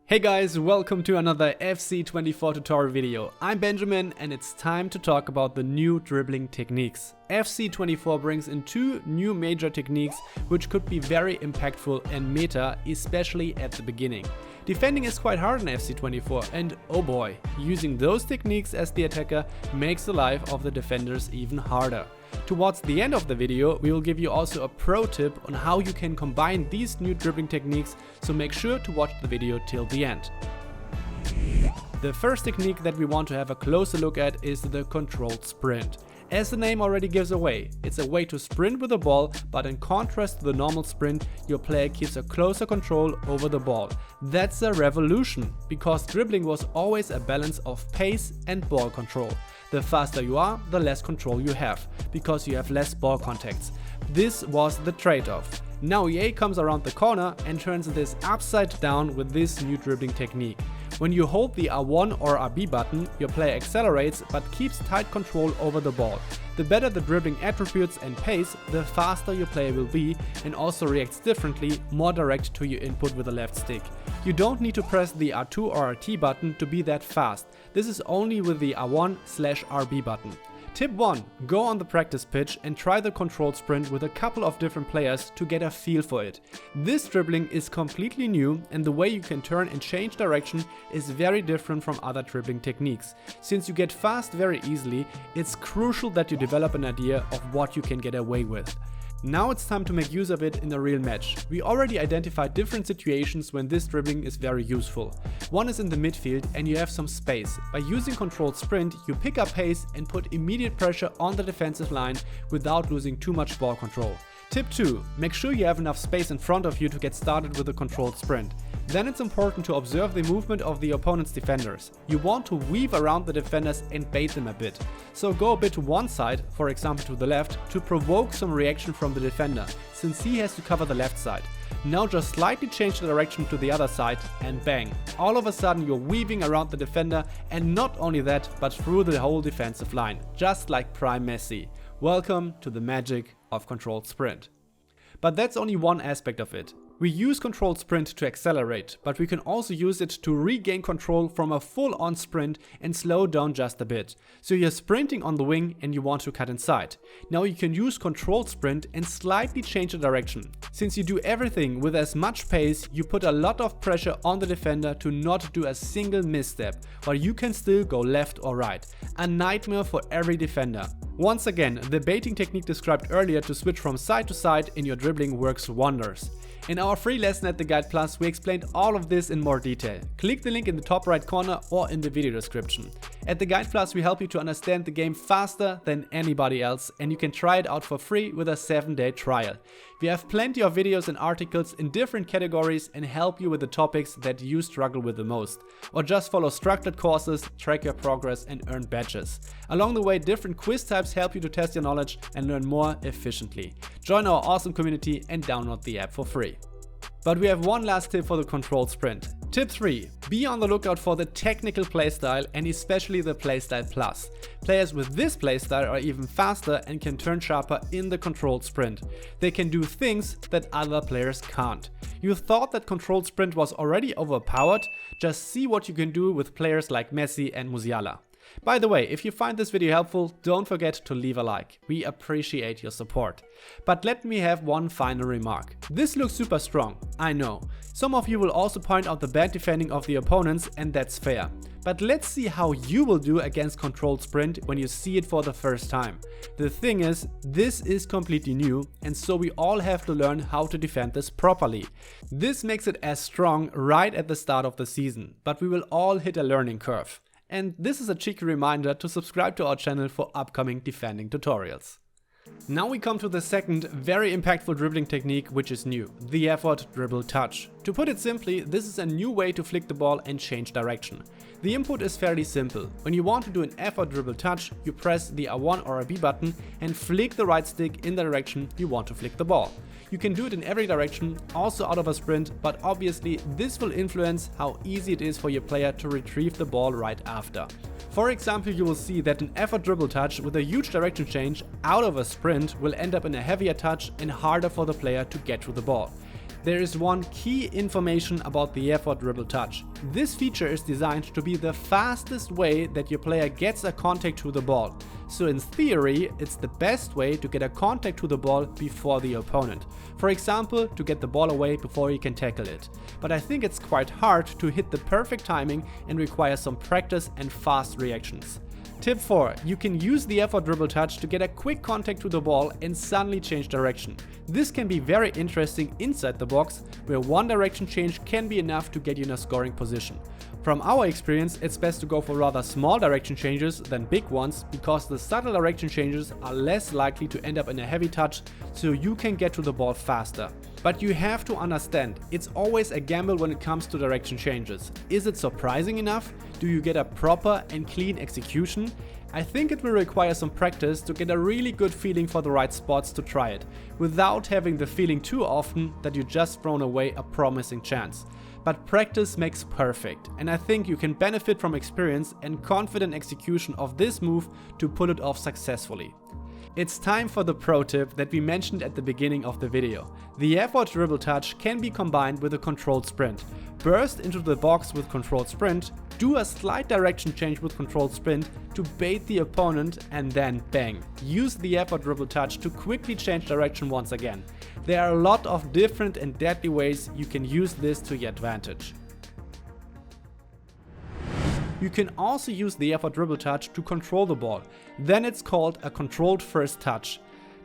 Hey guys, welcome to another FC24 tutorial video. I'm Benjamin and it's time to talk about the new dribbling techniques. FC24 brings in two new major techniques which could be very impactful and meta, especially at the beginning. Defending is quite hard in FC24 and oh boy, using those techniques as the attacker makes the life of the defenders even harder. Towards the end of the video, we will give you also a pro tip on how you can combine these new dribbling techniques, so make sure to watch the video till the end. The first technique that we want to have a closer look at is the controlled sprint. As the name already gives away, it's a way to sprint with the ball, but in contrast to the normal sprint, your player keeps a closer control over the ball. That's a revolution, because dribbling was always a balance of pace and ball control. The faster you are, the less control you have, because you have less ball contacts. This was the trade-off. Now EA comes around the corner and turns this upside down with this new dribbling technique. When you hold the R1 or RB button, your player accelerates but keeps tight control over the ball. The better the dribbling attributes and pace, the faster your player will be and also reacts differently, more direct to your input with the left stick. You don't need to press the R2 or RT button to be that fast. This is only with the R1/RB button. Tip 1. Go on the practice pitch and try the controlled sprint with a couple of different players to get a feel for it. This dribbling is completely new and the way you can turn and change direction is very different from other dribbling techniques. Since you get fast very easily, it's crucial that you develop an idea of what you can get away with. Now it's time to make use of it in a real match. We already identified different situations when this dribbling is very useful. One is in the midfield and you have some space. By using controlled sprint, you pick up pace and put immediate pressure on the defensive line without losing too much ball control. Tip 2. Make sure you have enough space in front of you to get started with a controlled sprint. Then it's important to observe the movement of the opponent's defenders. You want to weave around the defenders and bait them a bit. So go a bit to one side, for example to the left, to provoke some reaction from the defender, since he has to cover the left side. Now just slightly change the direction to the other side and bang. All of a sudden you're weaving around the defender, and not only that, but through the whole defensive line, just like prime Messi. Welcome to the magic of controlled sprint. But that's only one aspect of it. We use controlled sprint to accelerate, but we can also use it to regain control from a full-on sprint and slow down just a bit. So you're sprinting on the wing and you want to cut inside. Now you can use controlled sprint and slightly change the direction. Since you do everything with as much pace, you put a lot of pressure on the defender to not do a single misstep, while you can still go left or right. A nightmare for every defender. Once again, the baiting technique described earlier to switch from side to side in your dribbling works wonders. In our free lesson at the Guide Plus, we explained all of this in more detail. Click the link in the top right corner or in the video description. At the Guide Plus, we help you to understand the game faster than anybody else, and you can try it out for free with a 7-day trial. We have plenty of videos and articles in different categories and help you with the topics that you struggle with the most. Or just follow structured courses, track your progress and earn badges. Along the way, different quiz types help you to test your knowledge and learn more efficiently. Join our awesome community and download the app for free. But we have one last tip for the controlled sprint. Tip 3. Be on the lookout for the technical playstyle and especially the playstyle plus. Players with this playstyle are even faster and can turn sharper in the controlled sprint. They can do things that other players can't. You thought that controlled sprint was already overpowered? Just see what you can do with players like Messi and Musiala. By the way, if you find this video helpful, don't forget to leave a like. We appreciate your support. But let me have one final remark. This looks super strong, I know. Some of you will also point out the bad defending of the opponents, and that's fair. But let's see how you will do against controlled sprint when you see it for the first time. The thing is, this is completely new, and so we all have to learn how to defend this properly. This makes it as strong right at the start of the season, but we will all hit a learning curve. And this is a cheeky reminder to subscribe to our channel for upcoming defending tutorials. Now we come to the second very impactful dribbling technique which is new, the Effort Dribble Touch. To put it simply, this is a new way to flick the ball and change direction. The input is fairly simple. When you want to do an Effort Dribble Touch, you press the R1 or RB button and flick the right stick in the direction you want to flick the ball. You can do it in every direction, also out of a sprint, but obviously this will influence how easy it is for your player to retrieve the ball right after. For example, you will see that an Effort Dribble Touch with a huge direction change out of a sprint will end up in a heavier touch and harder for the player to get to the ball. There is one key information about the Effort Dribble Touch. This feature is designed to be the fastest way that your player gets a contact to the ball. So in theory, it's the best way to get a contact to the ball before the opponent. For example, to get the ball away before you can tackle it. But I think it's quite hard to hit the perfect timing and requires some practice and fast reactions. Tip 4. You can use the Effort Dribble Touch to get a quick contact to the ball and suddenly change direction. This can be very interesting inside the box, where one direction change can be enough to get you in a scoring position. From our experience, it's best to go for rather small direction changes than big ones, because the subtle direction changes are less likely to end up in a heavy touch, so you can get to the ball faster. But you have to understand, it's always a gamble when it comes to direction changes. Is it surprising enough? Do you get a proper and clean execution? I think it will require some practice to get a really good feeling for the right spots to try it, without having the feeling too often that you just thrown away a promising chance. But practice makes perfect, and I think you can benefit from experience and confident execution of this move to pull it off successfully. It's time for the pro tip that we mentioned at the beginning of the video. The Effort Dribble Touch can be combined with a controlled sprint. Burst into the box with controlled sprint, do a slight direction change with controlled sprint to bait the opponent, and then bang. Use the Effort Dribble Touch to quickly change direction once again. There are a lot of different and deadly ways you can use this to your advantage. You can also use the Effort Dribble Touch to control the ball. Then it's called a controlled first touch.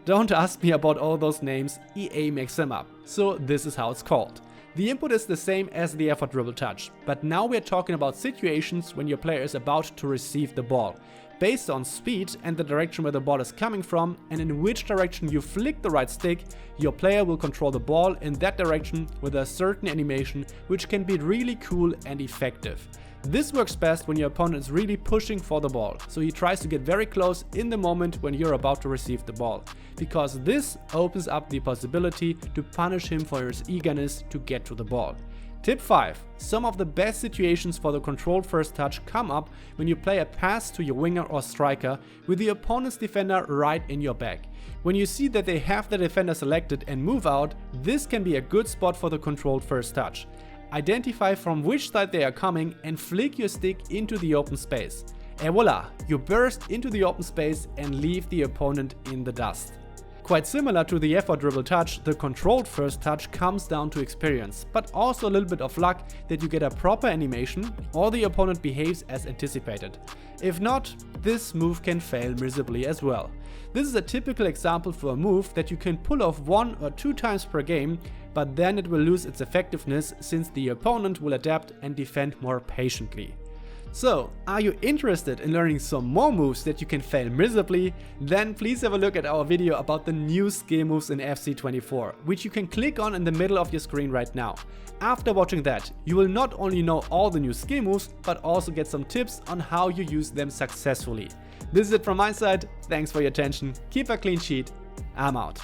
Don't ask me about all those names, EA makes them up. So this is how it's called. The input is the same as the Effort Dribble Touch, but now we're talking about situations when your player is about to receive the ball. Based on speed and the direction where the ball is coming from and in which direction you flick the right stick, your player will control the ball in that direction with a certain animation, which can be really cool and effective. This works best when your opponent is really pushing for the ball, so he tries to get very close in the moment when you're about to receive the ball, because this opens up the possibility to punish him for his eagerness to get to the ball. Tip 5. Some of the best situations for the controlled first touch come up when you play a pass to your winger or striker with the opponent's defender right in your back. When you see that they have the defender selected and move out, this can be a good spot for the controlled first touch. Identify from which side they are coming and flick your stick into the open space. Et voila, you burst into the open space and leave the opponent in the dust. Quite similar to the Effort Dribble Touch, the controlled first touch comes down to experience, but also a little bit of luck that you get a proper animation or the opponent behaves as anticipated. If not, this move can fail miserably as well. This is a typical example for a move that you can pull off 1 or 2 times per game, but then it will lose its effectiveness since the opponent will adapt and defend more patiently. So, are you interested in learning some more moves that you can fail miserably? Then please have a look at our video about the new skill moves in FC24, which you can click on in the middle of your screen right now. After watching that, you will not only know all the new skill moves, but also get some tips on how you use them successfully. This is it from my side, thanks for your attention, keep a clean sheet, I'm out.